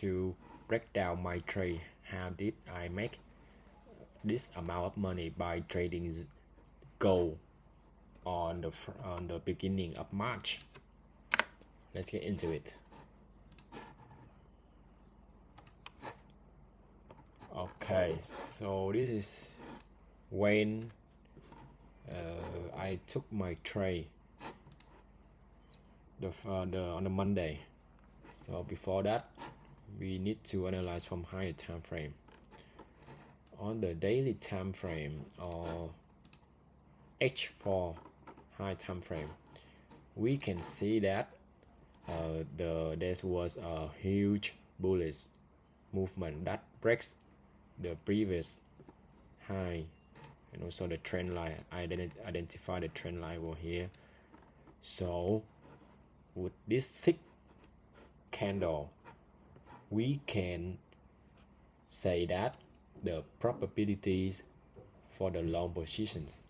to break down my trade. How did I make this amount of money by trading gold on the beginning of March? Let's get into it. Okay, so this is when I took my trade on the Monday. So before that, we need to analyze from higher time frame. On the daily time frame or H4 high time frame, we can see that there was a huge bullish movement that breaks the previous high, and also the trend line. I didn't identify the trend line over here. So with this 6 candle, we can say that the probabilities for the long positions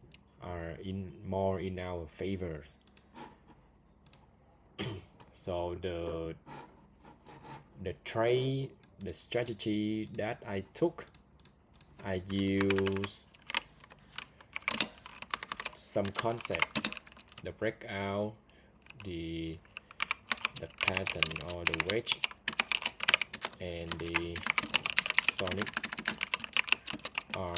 are more in our favor. So the strategy that I took, I use some concept, the breakout, the pattern or the wedge, and the sonic R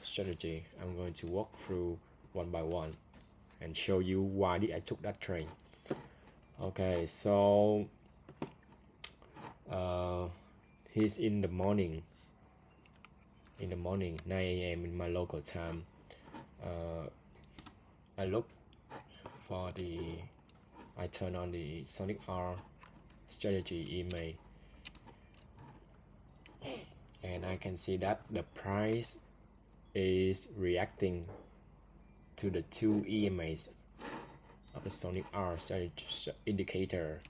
strategy. I'm going to walk through one by one and show you why did I took that trade. Okay, so he's in the morning 9 a.m. in my local time. I turn on the Sonic R strategy email, and I can see that the price is reacting to the 2 EMAs of the Sonic R strategy indicator.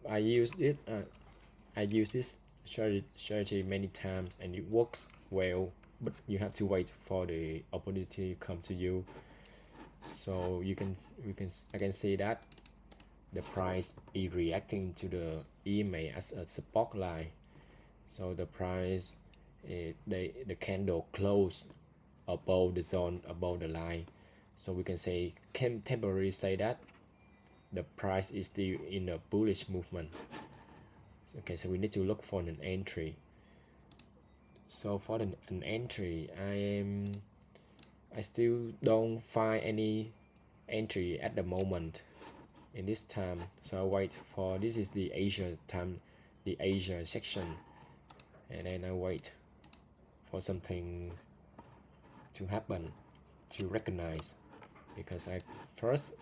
I use this strategy many times and it works well, but you have to wait for the opportunity to come to you. So I can see that the price is reacting to the EMA as a support line. So the price the candle close above the zone, above the line. So we can temporarily say that the price is still in a bullish movement. Okay, so we need to look for an entry. So for an entry, I still don't find any entry at the moment in this time. So I wait for, this is the Asia time, the Asia section, and then I wait for something to happen to recognize, because I first,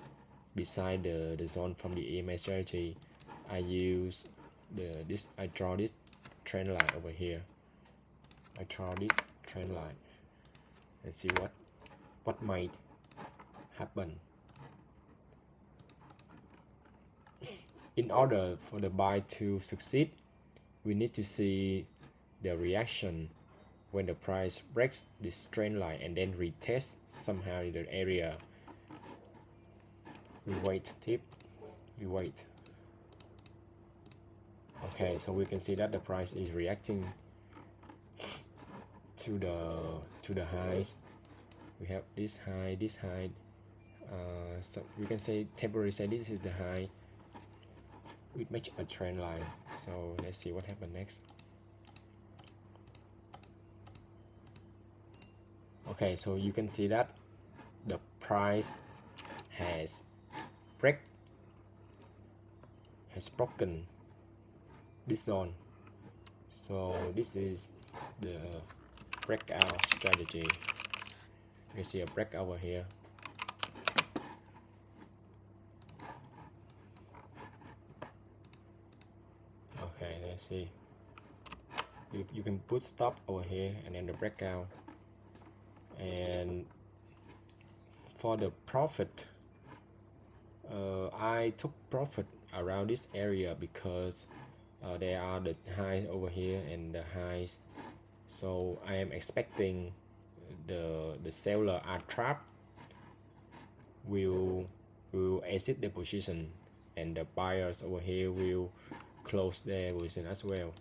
beside the zone from the EMA strategy, I use I draw this trend line over here. I draw this trend line and see what might happen. In order for the buy to succeed, we need to see the reaction when the price breaks this trend line and then retest somehow in the area. We wait. Okay, so we can see that the price is reacting to the highs. We have this high, so we can say temporarily say this is the high. We make a trend line. So let's see what happened next. Okay, so you can see that the price has broken this zone. So this is the breakout strategy. You see a breakout over here. Okay, let's see. You can put stop over here and then the breakout. And for the profit, I took profit around this area because there are the highs over here and the highs. So I am expecting the seller are trapped will exit the position, and the buyers over here will close their position as well.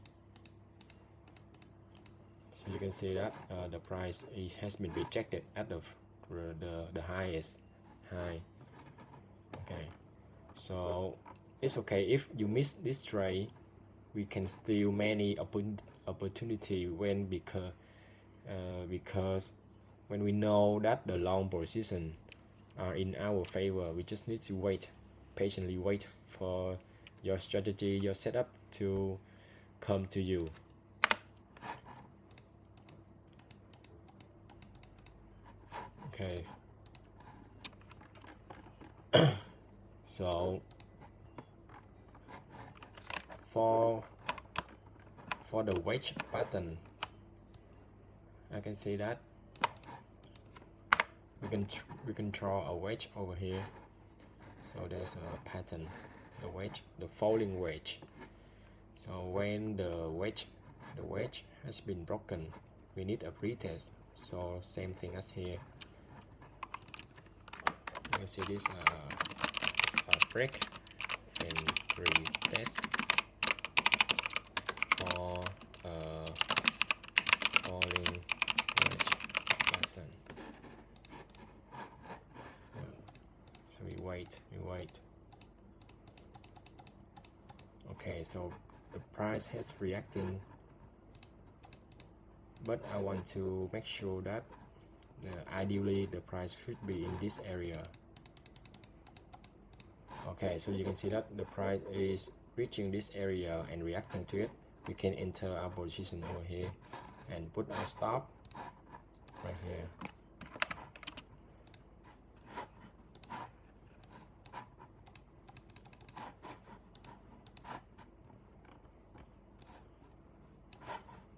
So you can see that the price has been rejected at the highest high. Okay, so it's okay if you miss this trade. We can still many opportunity when because when we know that the long position are in our favor, we just need to wait, patiently wait for your strategy, your setup to come to you. Okay. So for the wedge pattern, I can see that we can draw a wedge over here. So there's a pattern, the wedge, the falling wedge. So when the wedge has been broken, we need a retest. So same thing as here. You can see this break and retest for falling wedge pattern. So we wait. Okay, so the price has reacting, but I want to make sure that ideally the price should be in this area. Okay, so you can see that the price is reaching this area and reacting to it. We can enter our position over here and put our stop right here.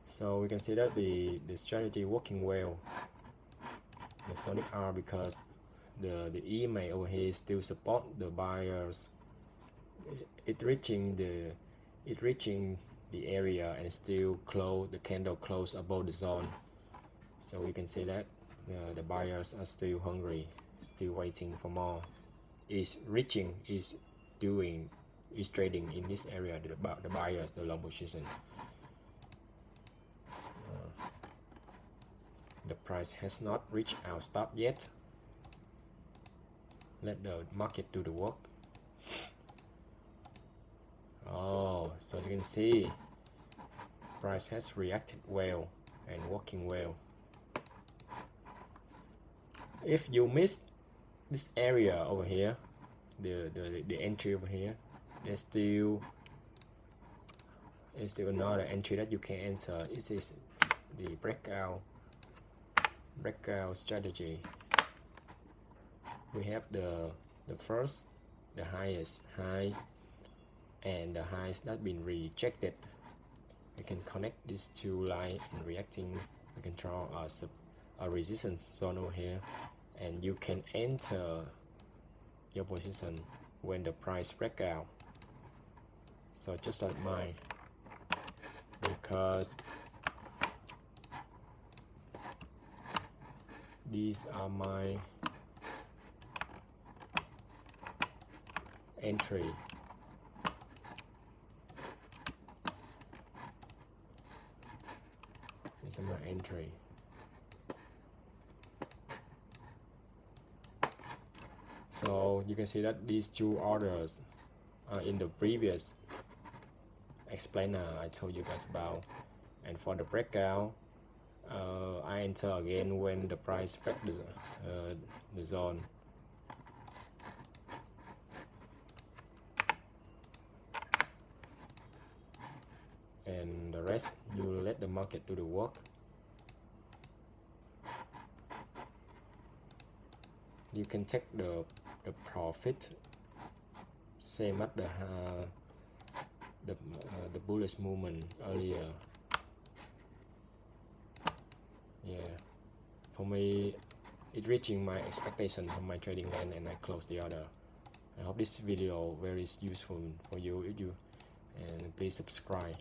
So we can see that the strategy working well, the Sonic R, because the EMA over here still support the buyers. It reaching the area and still close, the candle close above the zone. So we can see that the buyers are still hungry, still waiting for more. Is trading in this area, the buyers, the long position. The price has not reached our stop yet. Let the market do the work. Oh, so you can see price has reacted well and working well. If you miss this area over here, the entry over here, there's still another entry that you can enter. This is the breakout strategy. We have the first, the highest high, and the highs that been rejected. We can connect these two lines and reacting. We can draw a resistance zone over here, and you can enter your position when the price break out. So just like mine, because these are my entry. These are my entry. So you can see that these two orders are in the previous explainer I told you guys about, and for the breakout, I enter again when the price break the zone. And the rest you let the market do the work. You can take the profit, same as the bullish movement earlier. Yeah, for me, it reaching my expectation from my trading line, and I close the order. I hope this video very useful for you. And please subscribe.